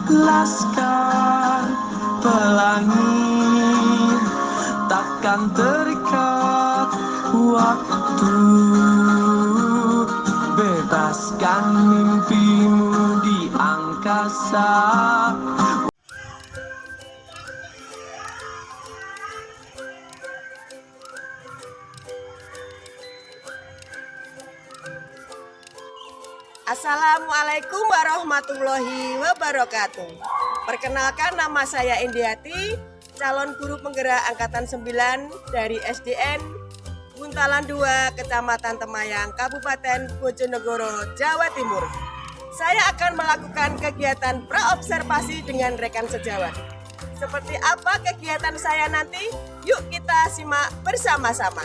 Laskar pelangi takkan terikat waktu. Bebaskan mimpimu di angkasa. Assalamualaikum warahmatullahi wabarakatuh. Perkenalkan, nama saya Indiati, calon guru penggerak angkatan 9 dari SDN Buntalan 2, Kecamatan Temayang, Kabupaten Bojonegoro, Jawa Timur. Saya akan melakukan kegiatan praobservasi dengan rekan sejawat. Seperti apa kegiatan saya nanti? Yuk kita simak bersama-sama.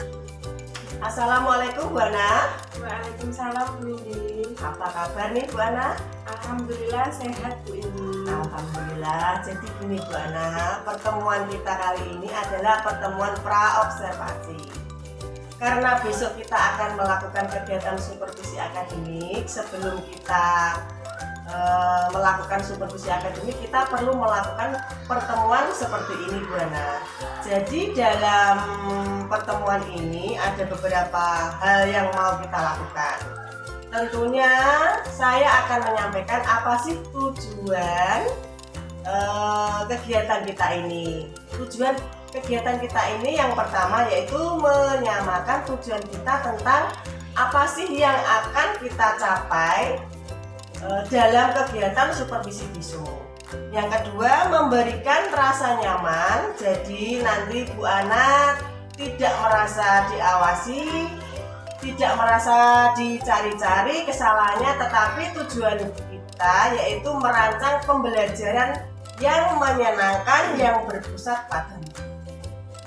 Assalamualaikum Bu Ana. Waalaikumsalam Bu Indi. Apa kabar nih Bu Ana? Alhamdulillah sehat Bu Indi. Alhamdulillah. Jadi gini Bu Ana, pertemuan kita kali ini adalah pertemuan praobservasi. Karena besok kita akan melakukan kegiatan supervisi akademik, sebelum kita melakukan supervisi akademik, kita perlu melakukan pertemuan seperti ini Bu Ana. Jadi dalam pertemuan ini ada beberapa hal yang mau kita lakukan. Tentunya saya akan menyampaikan apa sih tujuan kegiatan kita ini. Tujuan kegiatan kita ini yang pertama yaitu menyamakan tujuan kita tentang apa sih yang akan kita capai dalam kegiatan supervisi besok. Yang kedua, memberikan rasa nyaman, jadi nanti Bu Ana tidak merasa diawasi, tidak merasa dicari-cari kesalahannya, tetapi tujuan kita yaitu merancang pembelajaran yang menyenangkan, yang berpusat padamu.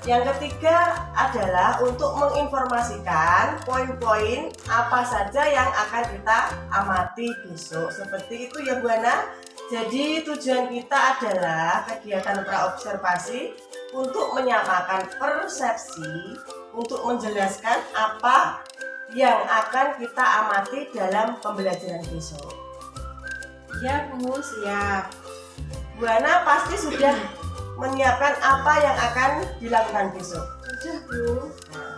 Yang ketiga adalah untuk menginformasikan poin-poin apa saja yang akan kita amati besok. Seperti itu ya Bu Ana. Jadi tujuan kita adalah kegiatan praobservasi untuk menyamakan persepsi, untuk menjelaskan apa yang akan kita amati dalam pembelajaran besok. Ya Bu, siap. Bu Ana pasti sudah menyiapkan apa yang akan dilakukan besok. Sudah Bu. Nah,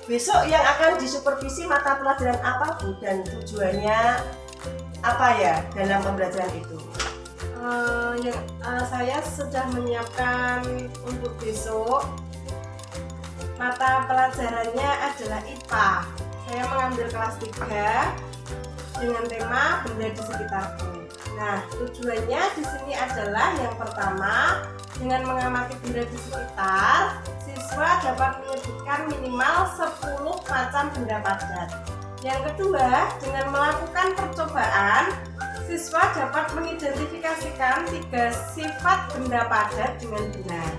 besok yang akan disupervisi mata pelajaran apa Bu, dan tujuannya apa ya dalam pembelajaran itu? Saya sudah menyiapkan untuk besok. Mata pelajarannya adalah IPA. Saya mengambil kelas 3 dengan tema benda di sekitarku. Nah, tujuannya di sini adalah yang pertama, dengan mengamati benda di sekitar, siswa dapat menyebutkan minimal 10 macam benda padat. Yang kedua, dengan melakukan percobaan, siswa dapat mengidentifikasikan 3 sifat benda padat dengan benar.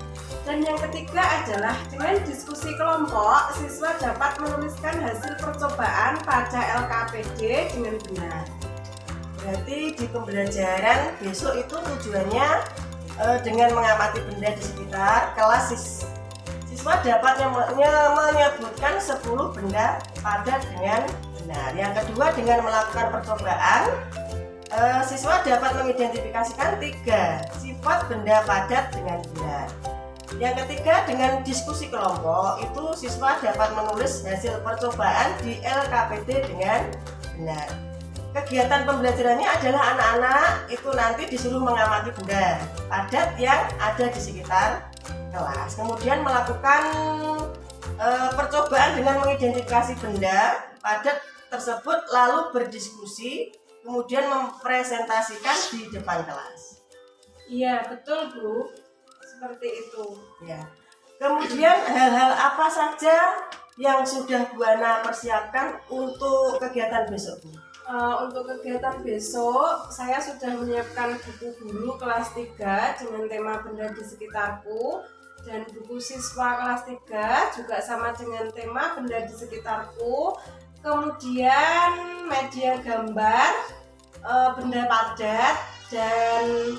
Dan yang ketiga adalah dengan diskusi kelompok, siswa dapat menuliskan hasil percobaan pada LKPD dengan benar. Berarti di pembelajaran besok itu tujuannya dengan mengamati benda di sekitar kelas, siswa dapat menyebutkan 10 benda padat dengan benar. Yang kedua, dengan melakukan percobaan, siswa dapat mengidentifikasikan 3 sifat benda padat dengan benar. Yang ketiga, dengan diskusi kelompok, itu siswa dapat menulis hasil percobaan di LKPD dengan benar. Kegiatan pembelajarannya adalah anak-anak itu nanti disuruh mengamati benda padat yang ada di sekitar kelas. Kemudian melakukan percobaan dengan mengidentifikasi benda padat tersebut, lalu berdiskusi, kemudian mempresentasikan di depan kelas. Iya, betul Bu. Seperti itu. Ya. Kemudian hal-hal apa saja yang sudah Bu Ana persiapkan untuk kegiatan besok, Bu? Untuk kegiatan besok, saya sudah menyiapkan buku guru kelas 3 dengan tema benda di sekitarku, dan buku siswa kelas 3 juga sama dengan tema benda di sekitarku. Kemudian media gambar, benda padat, dan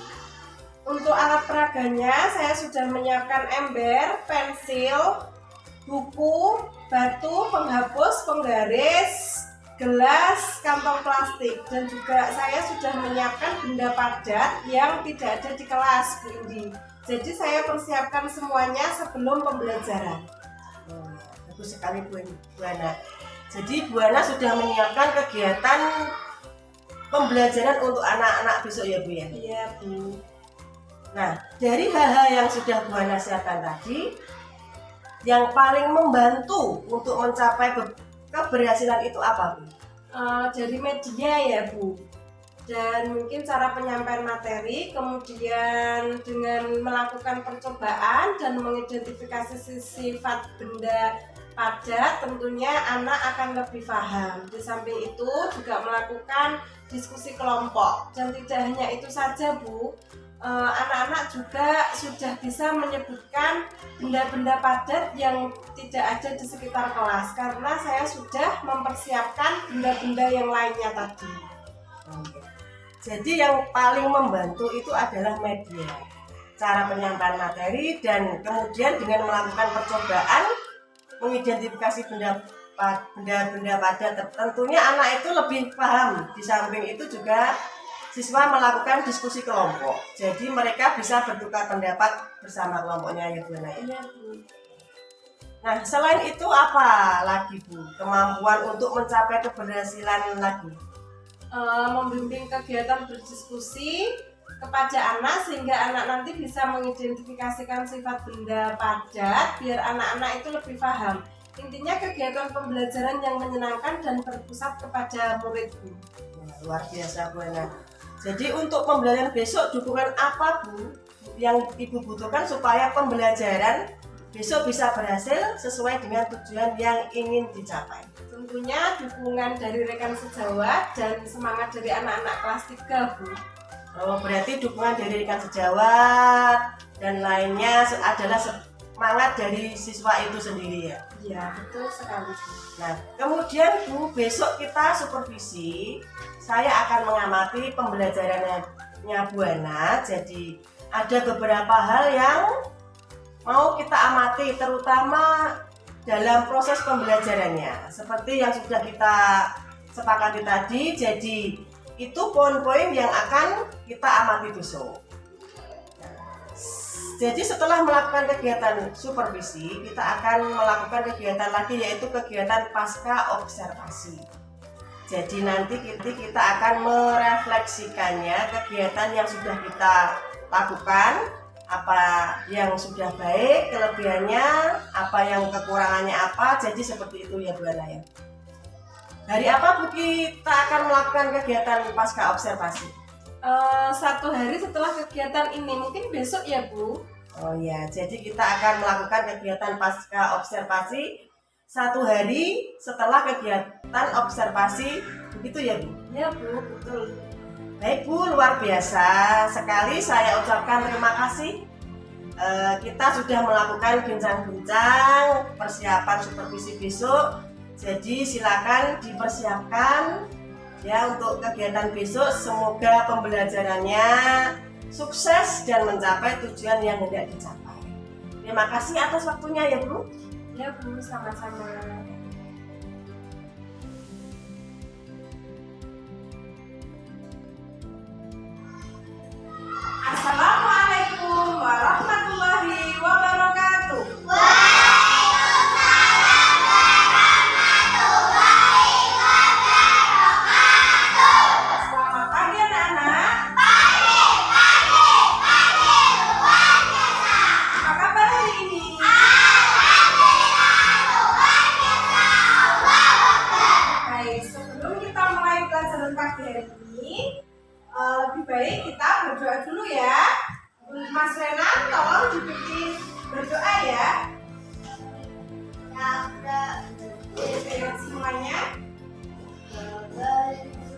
untuk alat peraganya saya sudah menyiapkan ember, pensil, buku, batu, penghapus, penggaris, gelas, kantong plastik, dan juga saya sudah menyiapkan benda padat yang tidak ada di kelas, Bu Indi. Jadi saya persiapkan semuanya sebelum pembelajaran. Bagus sekali Bu Ana. Jadi Bu Ana sudah menyiapkan kegiatan pembelajaran untuk anak-anak besok ya Bu ya? Iya Bu. Nah, dari hal-hal yang sudah Bu Ana siapkan tadi, yang paling membantu untuk mencapai keberhasilan itu apa Bu? Dari media ya Bu. Dan mungkin cara penyampaian materi, kemudian dengan melakukan percobaan dan mengidentifikasi sifat benda padat, tentunya anak akan lebih paham. Di samping itu juga melakukan diskusi kelompok. Dan tidak hanya itu saja Bu, anak-anak juga sudah bisa menyebutkan benda-benda padat yang tidak ada di sekitar kelas, karena saya sudah mempersiapkan benda-benda yang lainnya tadi. Jadi yang paling membantu itu adalah media, cara penyampaian materi, dan kemudian dengan melakukan percobaan mengidentifikasi benda-benda padat, tentunya anak itu lebih paham. Di samping itu juga siswa melakukan diskusi kelompok, jadi mereka bisa bertukar pendapat bersama kelompoknya ya Bu Ana. Iya Bu. Nah, selain itu apa lagi Bu kemampuan untuk mencapai keberhasilan lagi? Membimbing kegiatan berdiskusi kepada anak sehingga anak nanti bisa mengidentifikasikan sifat benda padat biar anak-anak itu lebih paham. Intinya kegiatan pembelajaran yang menyenangkan dan berpusat kepada murid Bu. Luar biasa Bu Ana. Jadi untuk pembelajaran besok dukungan apa Bu yang Ibu butuhkan supaya pembelajaran besok bisa berhasil sesuai dengan tujuan yang ingin dicapai? Tentunya dukungan dari rekan sejawat dan semangat dari anak-anak kelas 3 Bu. Berarti dukungan dari rekan sejawat dan lainnya adalah semangat dari siswa itu sendiri ya? Iya, betul sekali Bu. Nah, kemudian Bu, besok kita supervisi. Saya akan mengamati pembelajarannya Bu Ana. Jadi ada beberapa hal yang mau kita amati, terutama dalam proses pembelajarannya. Seperti yang sudah kita sepakati tadi, jadi itu poin-poin yang akan kita amati besok. Jadi setelah melakukan kegiatan supervisi, kita akan melakukan kegiatan lagi, yaitu kegiatan pasca observasi. Jadi nanti kita akan merefleksikannya, kegiatan yang sudah kita lakukan, apa yang sudah baik, kelebihannya, apa yang kekurangannya apa. Jadi seperti itu ya Bu Ana ya. Hari apa Bu kita akan melakukan kegiatan pasca observasi? 1 hari setelah kegiatan ini, mungkin besok ya Bu. Oh ya, jadi kita akan melakukan kegiatan pasca observasi 1 hari setelah kegiatan observasi, begitu ya Bu? Ya Bu, betul. Baik Bu, luar biasa sekali, saya ucapkan terima kasih. Kita sudah melakukan bincang-bincang persiapan supervisi besok. Jadi silakan dipersiapkan ya untuk kegiatan besok. Semoga pembelajarannya sukses dan mencapai tujuan yang hendak dicapai. Terima kasih atas waktunya ya Bu. Ya Bu, sama-sama. Assalamualaikum warahmatullahi wabarakatuh. Selamat pagi anak-anak. Apa kabar hari ini? Baik, sebelum kita mulai pelajaran pagi hari ini, lebih baik kita berdoa dulu ya. Mas Renan, tolong dibikin berdoa ya. Ayo semuanya. Alhamdulillah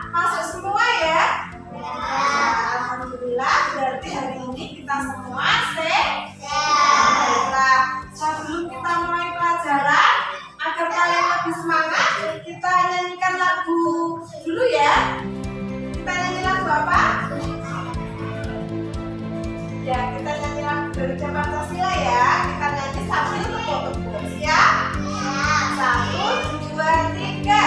Masuk semua ya? Alhamdulillah, berarti hari ini kita semua sehat. Baiklah, sebelum kita mulai pelajaran, agar kalian lebih semangat, kita nyanyikan lagu dulu ya. Kita nyanyi lagu apa? Ya, kita nyanyi lagu dari Pancasila ya. Kita nyanyi sambil tepuk-tepuk. Siap? Satu, dua, tiga.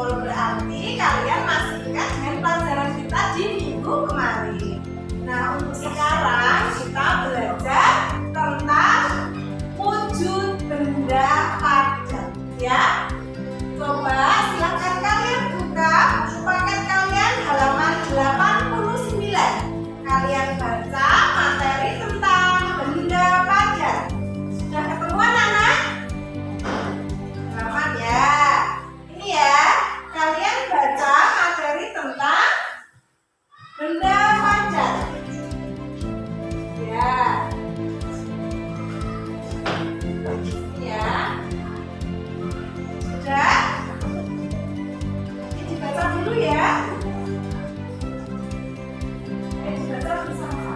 Berarti kalian masih ingat dengan pelajaran kita di minggu kemarin. Nah, untuk sekarang kita belajar tentang wujud benda padat ya. Coba silakan kalian buka paket kalian halaman 89. Kalian baca materi tentang benda padat. Sudah ketemu anak-anak? Halaman ya. Ini ya. Kalian baca materi tentang benda padat. Ya. Ya. Sudah? Ini dibaca dulu ya. Dibaca bersama-sama.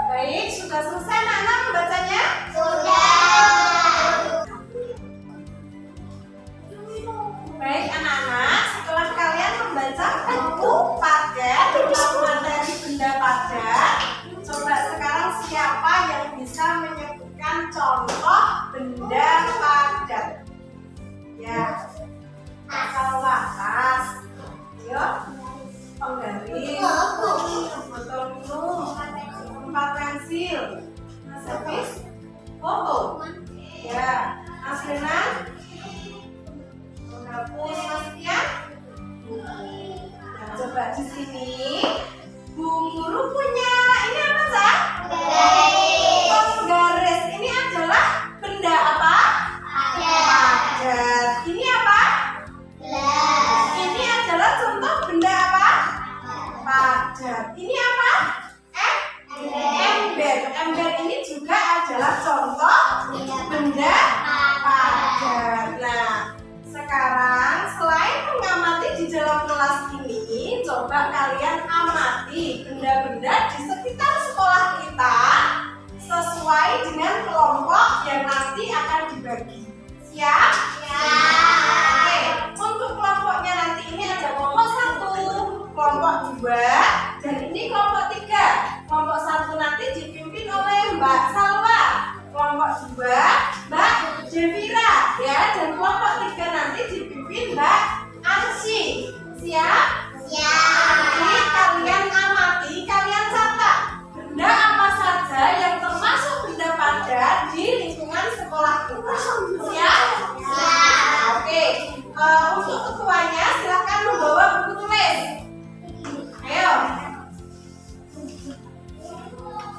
Baik, sudah selesai anak-anak membacanya? Baik anak-anak, setelah kalian membaca buku paket tentang materi benda padat, coba sekarang siapa yang bisa menyebutkan contoh benda padat? Ya, asal wakas, yuk, penggaris, botol minum, tempat pensil, servis, foto, ya, asinan, menghapus pastinya. Nah, coba di sini, Bu Guru punya ini apa sah? Penggaris. Ini adalah benda apa? Padat. Ini apa? Ini adalah contoh benda apa? Padat. Ini apa? Ember. Ember ini juga adalah contoh benda padat. Nah, sekarang selain mengamati di dalam kelas ini, coba kalian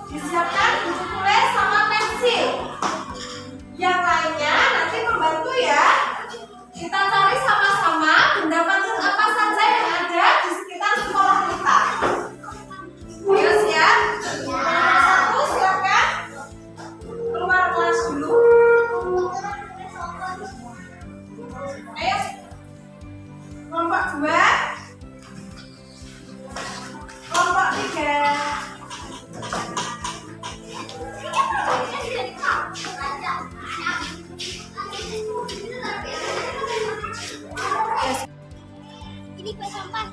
Disiapkan buku tulis sama pensil. Yang lainnya nanti membantu ya. Kita cari sama-sama benda pancing apa saja yang ada di sekitar sekolah kita. Ayo siap? Satu, silakan keluar kelas dulu. Ayo, kelompok 2, kelompok 3. Ini kue sampah.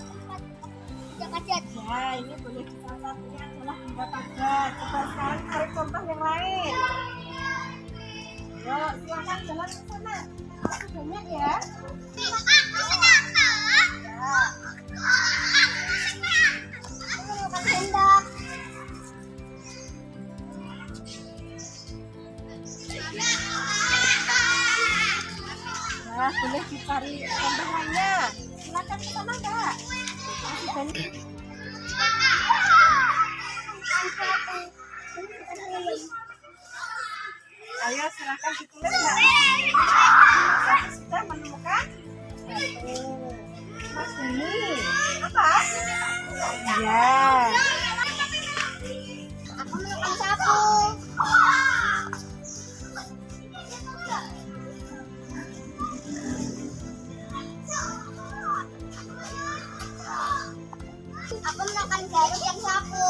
Padat. Ya, ini boleh salah satunya adalah benda padat. Coba sekarang cari contoh yang lain. Yuk, silakan jalan ke sana. Masih banyak ya. Nah, boleh dicari contoh lainnya. Silakan ke sana, Kak. Masih banyak. Ayo silakan ditulis ya. Sudah menemukan? Mas Beni. Apa? Iya. Aku menemukan sapu. Aku menemukan garuk dan sapu.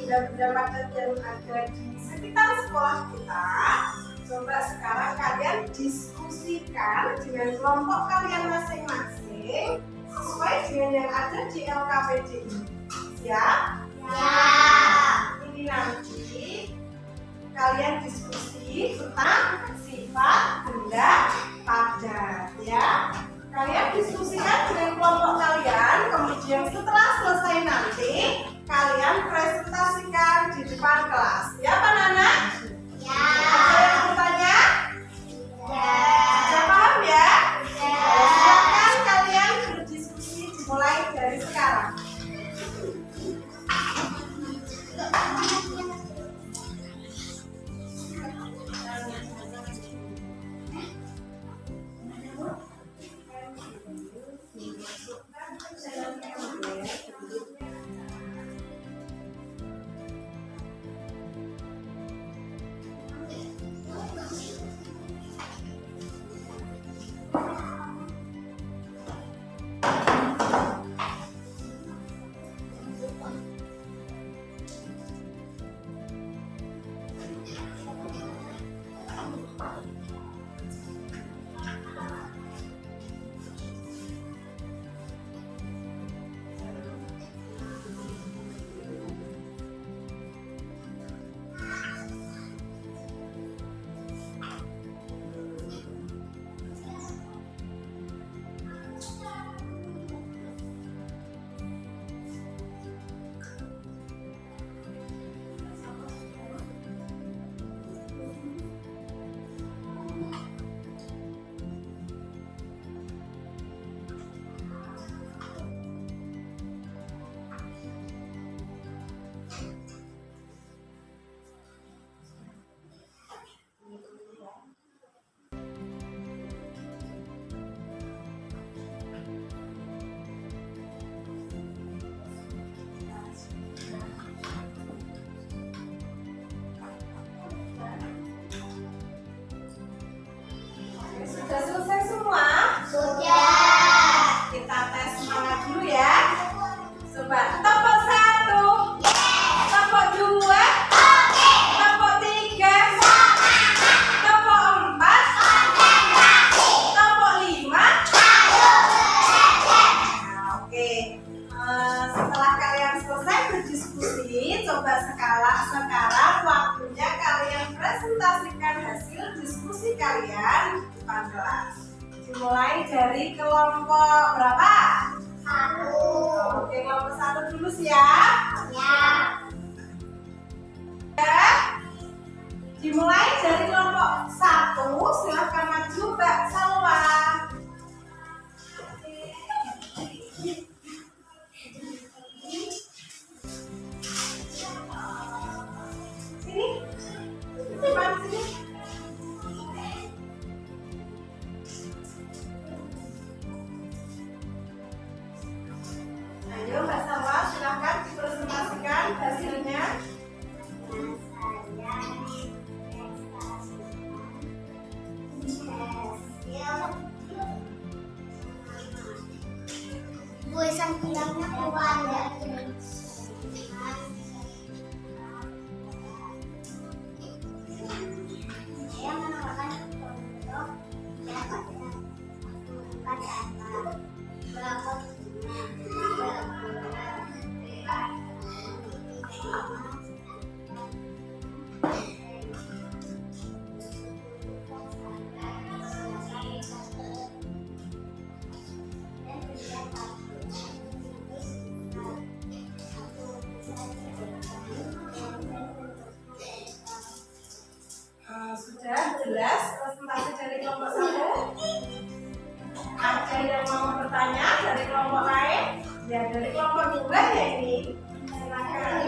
benda-benda padat yang ada di sekitar sekolah kita, Coba sekarang kalian diskusikan dengan kelompok kalian masing-masing sesuai dengan yang ada di LKPD ini. Siap? Ini nanti kalian diskusi tentang sifat benda padat ya. Kalian diskusikan dengan kelompok kalian, kemudian setelah selesai nanti kalian presentasikan di depan kelas. Ya, Pak Nana? Ada yang bertanya? Sudah paham ya? Silakan kalian berdiskusi dimulai dari sekarang. Sudah selesai semua? Kita tes semangat dulu ya. Coba tepuk 1, tepuk 2, tepuk 3, tepuk 4, tepuk 5. Nah, oke. Setelah kalian selesai berdiskusi, coba sekarang waktunya kalian presentasikan hasil diskusi kalian di depan kelas. Dimulai dari kelompok berapa? 1. Oke, kelompok 1 dulu siap? Ya. Dimulai dari kelompok 1, silahkan maju Mbak Salwa. Sini. Depan sini. Ayo Mbak Salwa, silahkan dipresentasikan hasilnya. Tulisan bilangnya keluar ya. Saya menambahkan contoh pada berapa Sudah jelas presentasi dari kelompok 1? Ada yang mau bertanya dari kelompok lain? Ya, dari kelompok 2 ya ini. Silakan.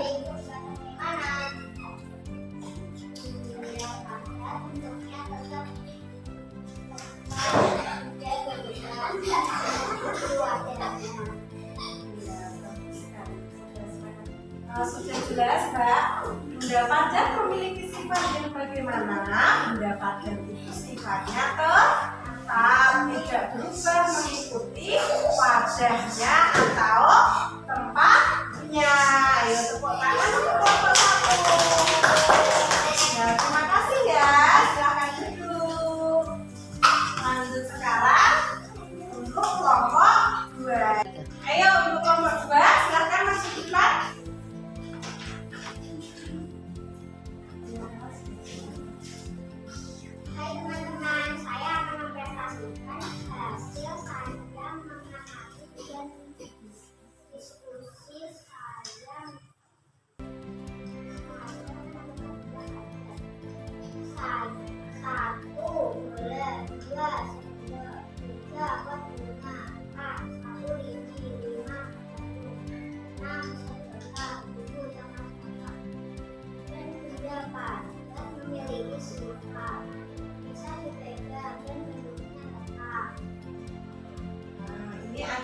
Sudah jelas, Mbak. Benda padat memiliki sifat yang bagaimana? Benda padat itu sifatnya tetap, tidak berubah mengikuti wadahnya atau tempatnya. Ayo tepuk tangan untuk kelompok 1. Nah, terima kasih ya. Silakan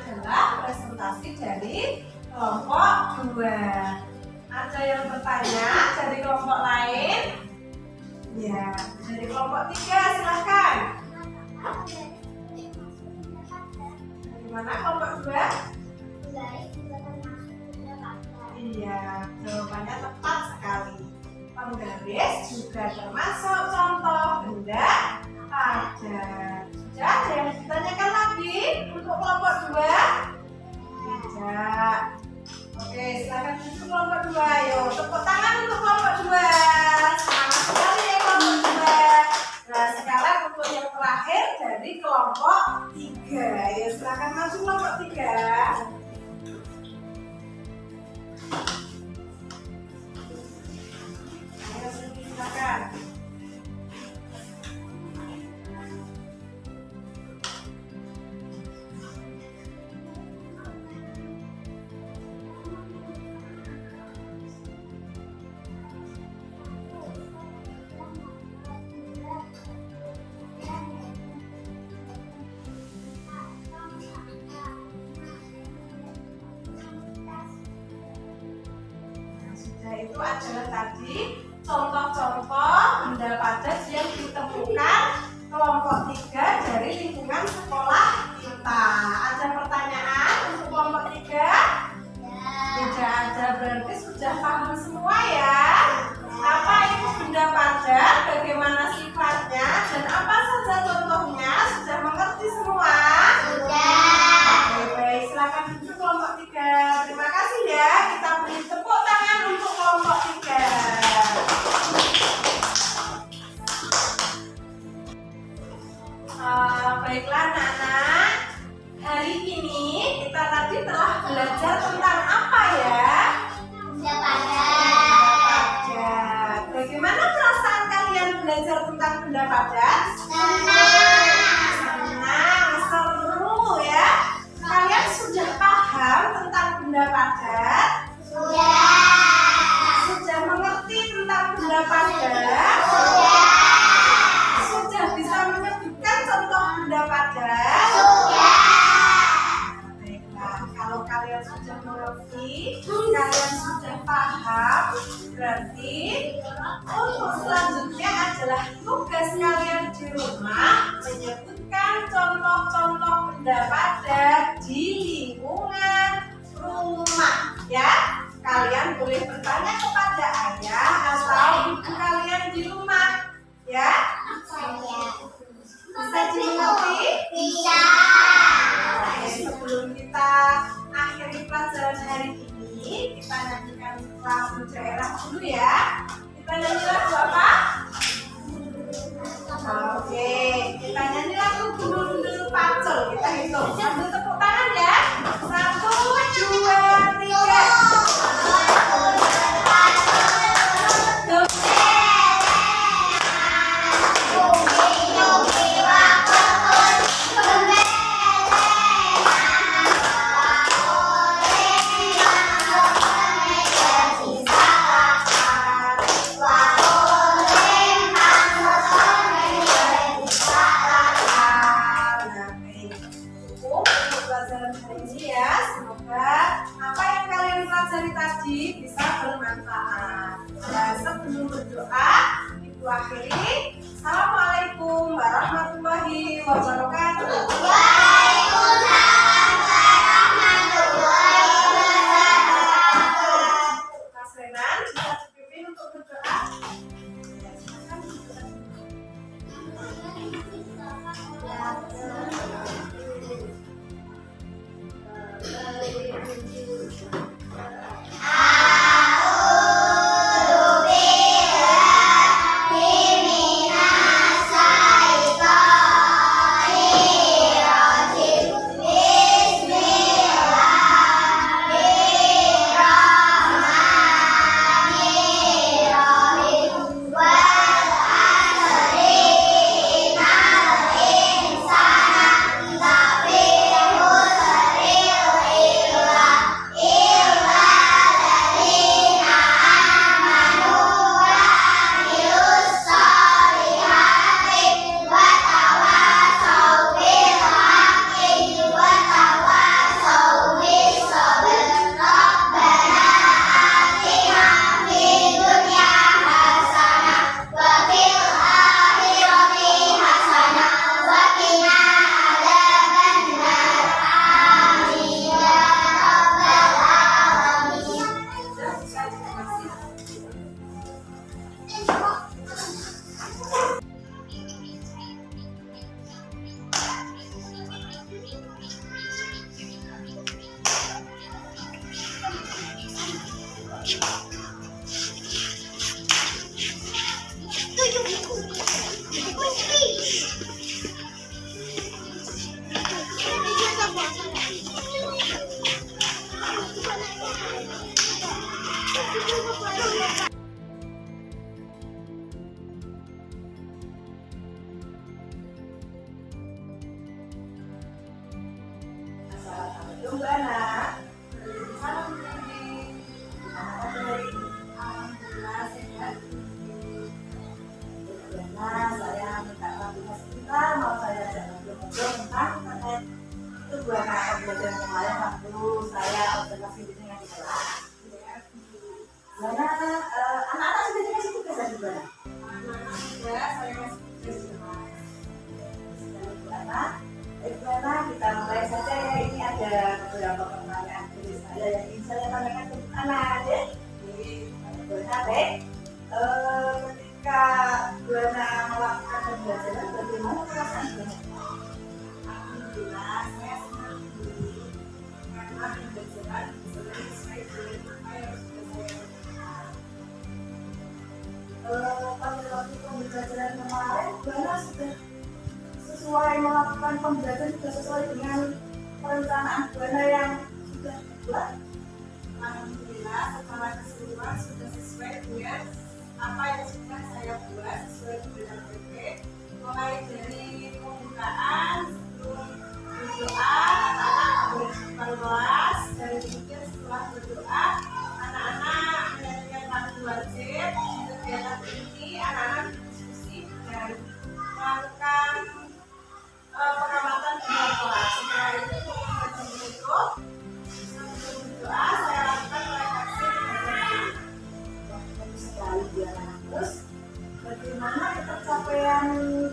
adalah presentasi dari kelompok 2. Ada yang bertanya dari kelompok lain? Ya, dari kelompok 3 silahkan. Bagaimana kelompok 2? Iya, jawabannya tepat sekali. Penggaris juga termasuk contoh benda padat. Sudah ada yang ditanyakan lagi untuk kelompok 2? Tidak. Oke, silakan untuk kelompok 2. Ayo, tepuk tangan untuk kelompok 2. Semangat sekali ya kelompok 2. Nah, sekarang untuk yang terakhir dari kelompok 3. Ayo, silakan masuk kelompok 3. Ayo, silakan. Itu adalah tadi contoh-contoh benda padat yang ditemukan kelompok 3 dari lingkungan sekolah kita. Ada pertanyaan untuk kelompok 3? Tidak ada, berarti sudah paham semua ya. Apa itu benda padat, bagaimana sifatnya, dan apa saja contohnya? Sudah mengerti semua? Oke, baik, silakan duduk kelompok 3. Terima kasih ya. Kita beri tepuk tangan untuk kelompok 3. Baiklah anak-anak, hari ini kita tadi telah belajar tentang apa ya? Benda padat. Bagaimana perasaan kalian belajar tentang benda padat? Senang, seru ya. Kalian sudah paham tentang benda padat? Sudah mengerti tentang benda padat? Sudah bisa menyebutkan contoh benda padat? Baiklah, kalau kalian sudah mengerti, kalian sudah paham, berarti untuk selanjutnya adalah tugas kalian di rumah menyebutkan contoh-contoh benda padat di lingkungan rumah ya. Kalian boleh bertanya kepada ayah atau ibu kalian di rumah ya. Bisa dimengerti? Bisa. Oke, sebelum kita akhiri pelajaran hari ini, kita nyanyikan lagu daerah dulu ya. Kita nyanyi lagu apa? Oke, kita nyanyi lagu Gundul Pacul. Kita hitung sambil tepuk tangan ya. 1, 2, 3. Bisa bermanfaat. Dan sebelum berdoa, Ibu akhiri. Assalamualaikum warahmatullahi wabarakatuh. Waalaikumsalam warahmatullahi wabarakatuh. Mas Renan bisa dipimpin untuk berdoa. A'udzu billahi Mbak Ana. Salam bimbing. Gimana kabar ini? Alhamdulillah sehat. Mbak saya minta waktunya sebentar, mau saya ajak ngobrol-ngobrol tentang terkait itu Bu Ana pembelajaran kemarin waktu saya observasi dengan di kelas. Bu Ana, anak-anak sudah dikasih tugas tadi Bu Ana? Anak-anak sudah, saya kasih tugas di kelas. Bu Ana, kita mulai saja ya. Ini ada beberapa pertanyaan dari saya yang ingin saya tanyakan ke Bu Ana ya. Bu Ana, baik. Ketika Bu Ana melakukan pembelajaran, bagaimana perasaan Bu Ana? Alhamdulillah, saya senang karena pembelajaran sesuai dengan apa yang sudah saya lakukan. Pada waktu pembelajaran kemarin, Bu Ana sudah sesuai melakukan pembelajaran sudah sesuai dengan perencanaan Bu Ana yang sudah dibuat. Alhamdulillah, secara keseluruhan sudah sesuai dengan apa yang sudah saya buat sesuai dengan PP. Mulai dari pembukaan, sebelum berdoa, anak-anak berdepan kelas, dan kemudian setelah berdoa, anak-anak menjalankan waktu wajib. Di kegiatan ini, anak-anak berdiskusi dan melakukan pengamatan di kelas. Setelah itu, membaca berikut. Sebelum berdoa, saya lakukan refleksi sekali dia. Terus, bagaimana tercapaian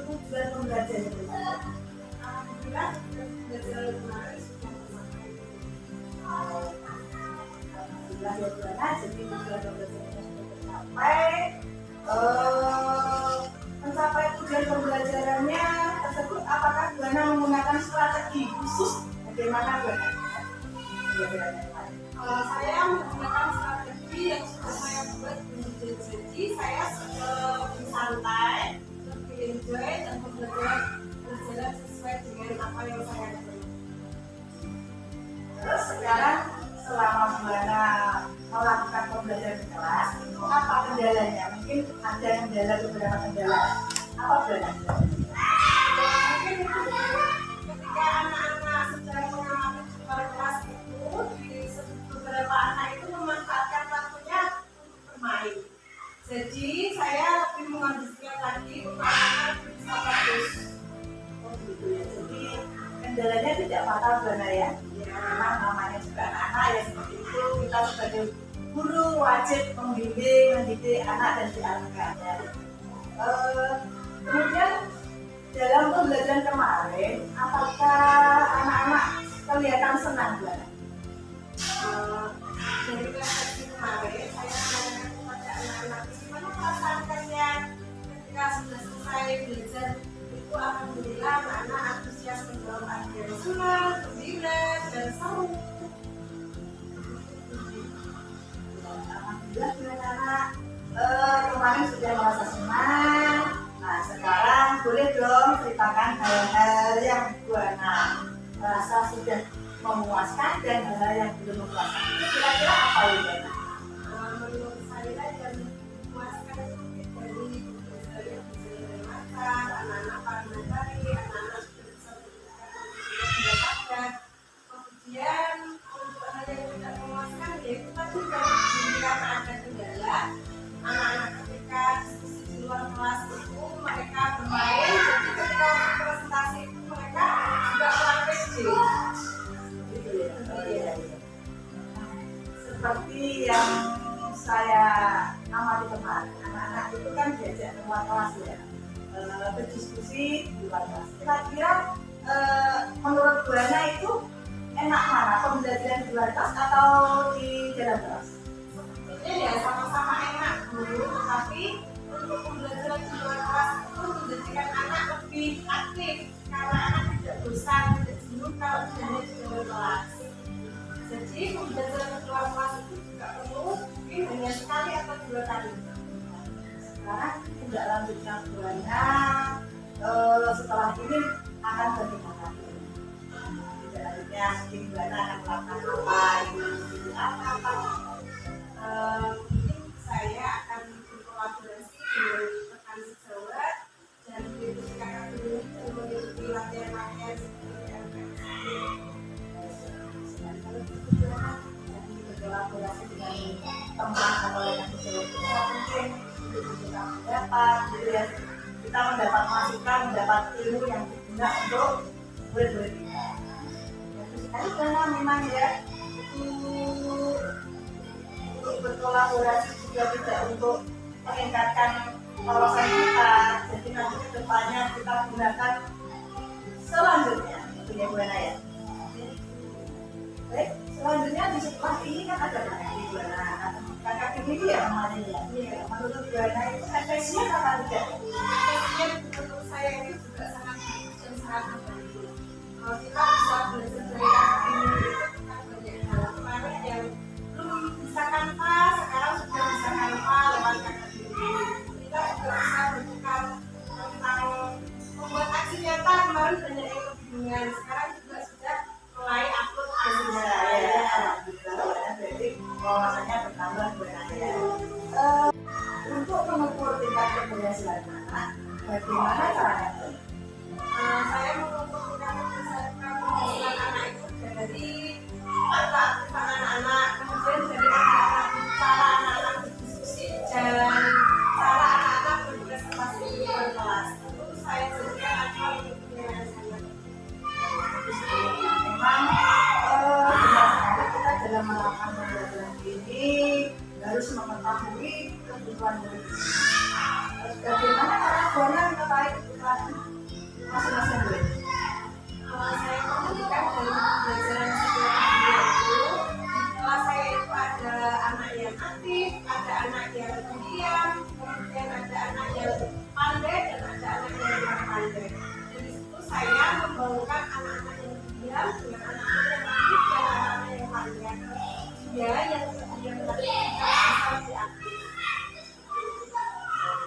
tujuan pembelajaran itu? Alhamdulillah, pembelajaran kemarin sudah tercapai. Alhamdulillah ya Bu Ana, jadi tujuan pembelajarannya sudah tercapai. Mencapai tujuan pembelajarannya tersebut, apakah Bu Ana menggunakan strategi khusus? Bagaimana Bu Ana? Saya menggunakan strategi yang sudah saya buat. Jadi saya lebih santai, lebih enjoy, dan pembelajaran berjalan sesuai dengan apa yang saya lakukan. Terus sekarang selama Bu Ana melakukan pembelajaran di kelas, itu apa kendalanya? Mungkin ada kendala, beberapa kendala. Apa Bu Ana? Mungkin ketika anak-anak sedang mengamati di kelas itu, di beberapa anak itu memanfaatkan waktunya untuk bermain. Jadi saya lebih menghabiskan lagi untuk anak-anak bisa bagus. Oh gitu ya. Jadi kendalanya tidak fatal Bu Ana ya. Memang namanya juga anak-anak ya seperti itu. Kita sebagai guru wajib membimbing, mendidik anak dan diarahkannya. Kemudian dalam pembelajaran kemarin, apakah anak-anak kelihatan senang Bu Ana? Dari refleksi kemarin, saya menanyakan kepada anak-anak bagaimana perasaan kalian ketika sudah selesai belajar. Itu alhamdulillah anak-anak antusias menjawab akhir senang, gembira, dan seru. Alhamdulillah anak-anak kemarin sudah merasa senang. Nah sekarang boleh dong ceritakan hal-hal yang Bu Ana merasa sudah memuaskan dan hal-hal yang belum memuaskan. Itu kira-kira apa ya Bu Ana? Menurut saya yang memuaskan itu dari saya makan, anak-anak pandai cari, anak-anak sudah bisa mendapatkan. Kemudian untuk hal yang tidak memuaskan yaitu tadi karena ada kendala, anak-anak ketika diskusi di luar kelas itu mereka bermain, jadi ketika presentasi itu mereka juga kurang pede. Seperti yang saya amati kemarin, anak-anak itu kan diajak keluar kelas ya, berdiskusi di luar kelas. Kira-kira menurut Bu Ana itu enak mana, pembelajaran di luar kelas atau di dalam kelas? Sebenarnya ya sama-sama enak dulu, tapi untuk pembelajaran di luar kelas itu menjadikan anak lebih aktif karena anak tidak bosan, tidak jenuh kalau tidak di dalam kelas. Jadi pembelajaran di luar kelas itu juga perlu mungkin hanya sekali atau 2 kali. Sekarang tindak lanjutnya Bu Ana setelah ini akan bagaimana? Tindak lanjutnya mungkin Bu Ana akan melakukan apa? Apa? Mungkin saya akan berkolaborasi dengan rekan sejawat dan berdiskusi dulu dan mengikuti latihan-latihan seperti LPS. teman atau rekan sejawat kita mungkin kita mendapat gitu ya, kita mendapat masukan, mendapat ilmu yang berguna untuk murid-murid kita. Jadi karena memang ya untuk berkolaborasi juga tidak untuk meningkatkan wawasan kita, jadi nanti kedepannya kita gunakan selanjutnya itu ya Bu Ana ya. Baik, selanjutnya di sekolah ini kan ada kakak Bu Ana, kakak ini ya namanya ya. Iya, menurut Bu Ana itu efeknya apa tidak? Efeknya menurut saya itu juga sangat bagus dan sangat membantu. Kalau kita bisa belajar dari kakak ini itu kan banyak hal kemarin yang belum bisa kanvas, sekarang sudah bisa kanvas lewat kakak ini. Kita juga bisa bertukar tentang membuat aksi nyata, kemarin banyak yang kebingungan, sekarang juga sudah mulai upload hasilnya. Ya, alhamdulillah Bu Ana, berarti wawasannya bertambah Bu Ana ya. Untuk mengukur tingkat keberhasilan anak, bagaimana caranya? Saya mengukur tingkat keberhasilan anak itu dari aktivitas anak-anak, kemudian dari anak-anak, cara anak-anak berdiskusi dan cara anak-anak berprestasi di kelas. Itu saya jadikan acuan untuk penilaian saya. Memang benar sekali kita dalam melakukan pembelajaran ini harus mengetahui kebutuhan murid. Terus bagaimana cara Bu Ana mengetahui kebutuhan masing-masing murid? Saya perhatikan dari pembelajaran setiap hari itu, di kelas saya itu ada anak yang aktif, ada anak yang pendiam, kemudian ada anak yang pandai dan ada anak yang kurang pandai. Dari situ saya membawakan anak-anak yang pendiam dengan anak-anak yang aktif dan anak-anak yang pandai. Dia yang pendiam tadi bisa lebih aktif.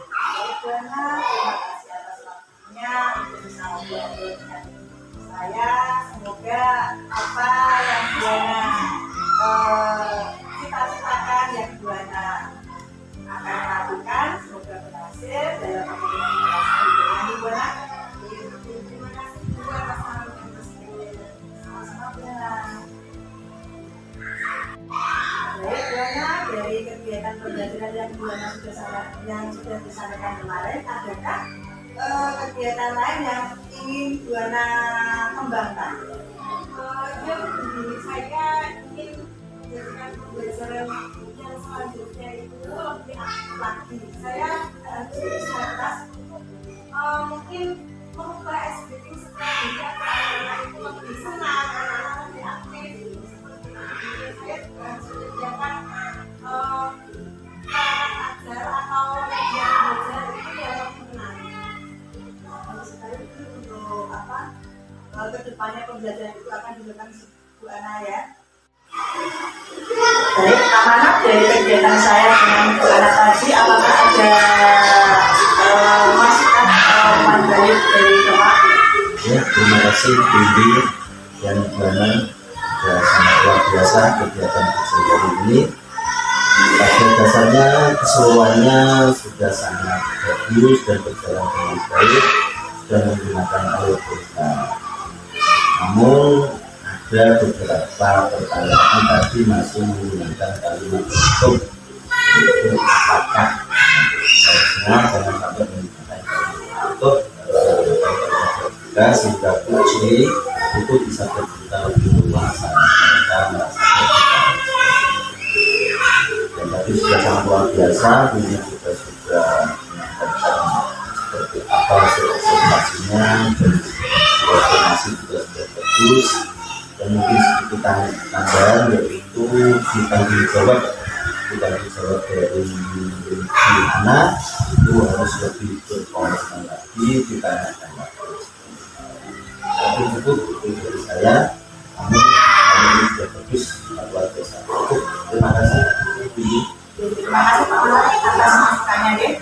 Baik Bu Ana, terima kasih atas waktunya untuk bisa ngobrol dengan saya. Semoga apa yang Bu Ana cita-citakan, yang Bu Ana akan lakukan, semoga berhasil dalam kehidupan dengan Bu Ana. Terima kasih juga atas saran yang bersedia. Sama-sama Bu Ana. Baik Bu Ana, dari kegiatan pembelajaran yang Bu Ana sudah disampaikan kemarin, adakah kegiatan lain yang ingin Bu Ana kembangkan? Ya begini, saya ingin menjadikan pembelajaran yang selanjutnya itu lebih aktif lagi. Saya bisa mungkin merubah SBT strategi anak-anak itu lebih senang, anak-anak lebih aktif. Seperti itu, saya juga harus menyediakan peralatan ajar atau media belajar itu yang lebih menarik. Bagus sekali itu untuk apa? Kedepannya pembelajaran itu akan dilakukan Bu Ana ya. Baik, amanat dari kegiatan saya dengan Bu Ana tadi, apakah ada masukan atau pandangan dari Bapak? Ya, terima kasih Bibi dan Bu Ana, sudah sangat luar biasa kegiatan hari ini. Pada dasarnya keseluruhannya sudah sangat bagus dan berjalan dengan baik, sudah menggunakan algoritma. Namun ada beberapa pertanyaan tadi masih menggunakan kalimat untuk apakah. Semua jangan sampai menggunakan kalimat untuk sehingga uji itu bisa bercerita lebih luas, mereka merasa terbuka. Dan tadi sudah sangat luar biasa, ini juga sudah menyampaikan seperti apa hasil observasinya dan informasi juga sudah bagus. Dan mungkin sedikit tambahan yaitu ditanggung jawab dari anak itu harus lebih berkomitmen lagi, ditanyakan lagi. Tapi cukup itu dari saya. Namun ini sudah bagus, luar biasa. Terima kasih. Terima kasih Pak Ulari atas masukannya deh.